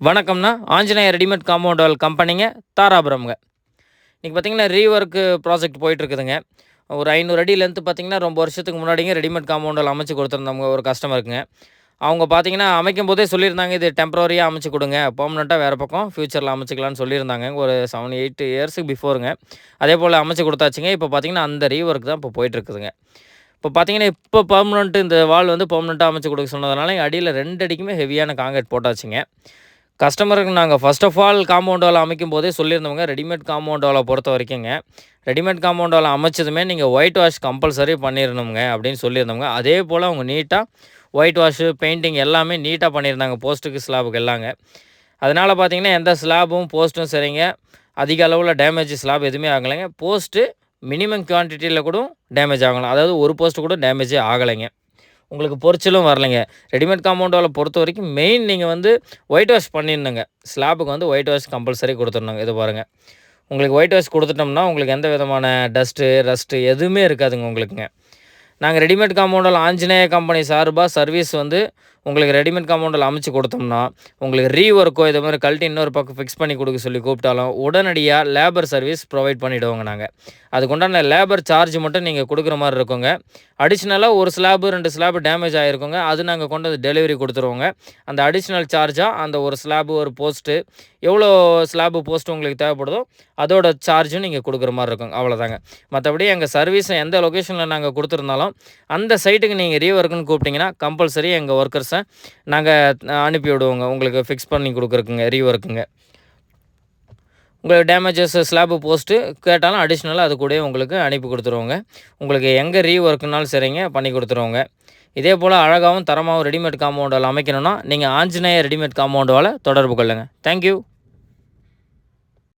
வணக்கம்ண்ணா. Anjaneya readymade compound wall கம்பெனிங்க, தாராபுரம்ங்க. இன்றைக்கி பார்த்தீங்கன்னா, ரீவொர்க்கு ப்ராஜெக்ட் போயிட்டுருக்குதுங்க. ஒரு 500 அடி லென்த்து பார்த்தீங்கன்னா, ரொம்ப வருஷத்துக்கு முன்னாடிங்க ரெடிமேட் காம்பவுண்ட் வால் அமைச்சு கொடுத்துருந்தோங்க ஒரு கஸ்டமருக்குங்க. அவங்க பார்த்தீங்கன்னா, அமைக்கும்போதே சொல்லியிருந்தாங்க, இது டெம்பரரியா அமைச்சு கொடுங்க, பெர்மனெண்ட்டா வேறு பக்கம் ஃப்யூச்சரில் அமைச்சுக்கலான்னு சொல்லியிருந்தாங்க. ஒரு 7, 8 இயர்ஸுக்கு பிஃபோருங்க. அதேபோல் அமைச்சு கொடுத்தாச்சுங்க. இப்போ பார்த்தீங்கன்னா, அந்த ரீவொர்க் தான் இப்போ போயிட்டுருக்குதுங்க. இப்போ பார்த்தீங்கன்னா, இப்போ பெர்மனெண்ட்டு இந்த வால் வந்து பெர்மனெண்ட்டா அமைச்சு கொடுக்க சொன்னதுனால, அடியில் 2 அடிக்குமே ஹெவியான கான்கிரீட் போட்டாச்சுங்க. கஸ்டமருக்கு நாங்கள் first of all compound wall அமைக்கும்போதே சொல்லியிருந்தோங்க, ரெடிமேட் காம்பவுண்ட் வாலை பொறுத்த வரைக்குங்க, ரெடிமேட் காம்பவுண்ட் வால் அமைச்சதுமே நீங்கள் ஒயிட் வாஷ் கம்பல்சரி பண்ணிடணுங்க அப்படின்னு சொல்லியிருந்தோங்க. அதே போல் அவங்க நீட்டாக ஒயிட் வாஷு, பெயிண்டிங் எல்லாமே நீட்டாக பண்ணியிருந்தாங்க போஸ்ட்டுக்கு, ஸ்லாபுக்கு எல்லாங்க. அதனால் பார்த்தீங்கன்னா, எந்த ஸ்லாபும் போஸ்ட்டும் சரிங்க, அதிக அளவில் டேமேஜ் ஸ்லாப் எதுவுமே ஆகலைங்க. போஸ்ட்டு மினிமம் குவான்டிட்டியில் கூட டேமேஜ் ஆகலாம். அதாவது ஒரு போஸ்ட்டு கூட டேமேஜே ஆகலைங்க. உங்களுக்கு பொரிச்சலும் வரலைங்க. ரெடிமேட் காம்பவுண்ட் வாலை பொறுத்த வரைக்கும் மெயின் நீங்கள் வந்து ஒயிட் வாஷ் பண்ணிடணுங்க. ஸ்லாப்புக்கு வந்து ஒயிட் வாஷ் கம்பல்சரி கொடுத்துடணுங்க. இது பாருங்கள், உங்களுக்கு ஒயிட் வாஷ் கொடுத்துட்டோம்னா உங்களுக்கு எந்த விதமான டஸ்ட்டு, ரஸ்ட்டு எதுவுமே இருக்காதுங்க உங்களுக்குங்க. நாங்கள் ரெடிமேட் காம்பவுண்ட் வால் ஆஞ்சநேய கம்பெனி சார்பாக சர்வீஸ் வந்து உங்களுக்கு ரெடிமேட் காம்பவுண்ட் வால் அமைச்சு கொடுத்தோம்னா, உங்களுக்கு ரீவொர்க்கோ இது மாதிரி கழட்டி இன்னொரு பக்கம் ஃபிக்ஸ் பண்ணி கொடுக்க சொல்லி கூப்பிட்டாலும் உடனடியாக லேபர் சர்வீஸ் ப்ரொவைட் பண்ணிவிடுவோங்க நாங்கள். அதுக்குண்டான லேபர் சார்ஜ் மட்டும் நீங்கள் கொடுக்குற மாதிரி இருக்குங்க. அடிஷ்னலாக ஒரு ஸ்லாபு 2 ஸ்லாபு டேமேஜ் ஆகிருக்குங்க, அது நாங்கள் கொண்டு வந்து டெலிவரி கொடுத்துருவோங்க. அந்த அடிஷ்னல் சார்ஜாக அந்த ஒரு ஸ்லாபு, ஒரு போஸ்ட்டு, எவ்வளோ ஸ்லாபு போஸ்ட்டு உங்களுக்கு தேவைப்படுதோ அதோட சார்ஜும் நீங்கள் கொடுக்குற மாதிரி இருக்குங்க. அவ்வளோதாங்க. மற்றபடி எங்கள் சர்வீஸை எந்த லொக்கேஷனில் நாங்கள் கொடுத்துருந்தாலும் அந்த சைட்டுக்கு நீங்கள் ரீவொர்க்குன்னு கூப்பிட்டிங்கன்னா கம்பல்சரி எங்கள் ஒர்க்கர்ஸை நாங்கள் அனுப்பி விடுவோங்க உங்களுக்கு ஃபிக்ஸ் பண்ணி கொடுக்குறக்குங்க ரீவொர்க்குங்க. உங்களுக்கு டேமேஜஸ் ஸ்லாபு போஸ்ட்டு கேட்டாலும் அடிஷ்னலாக அது கூடயே உங்களுக்கு அனுப்பி கொடுத்துருவோங்க. உங்களுக்கு எங்கே ரீவொர்க்குனாலும் சரிங்க பண்ணி கொடுத்துருவோங்க. இதே போல் அழகாகவும் தரமாகவும் ரெடிமேட் காம்பவுண்ட் வால் அமைக்கணும்னா நீங்கள் ஆஞ்சநேய ரெடிமேட் காம்பவுண்ட் வாலை தொடர்பு கொள்ளுங்கள். தேங்க்யூ.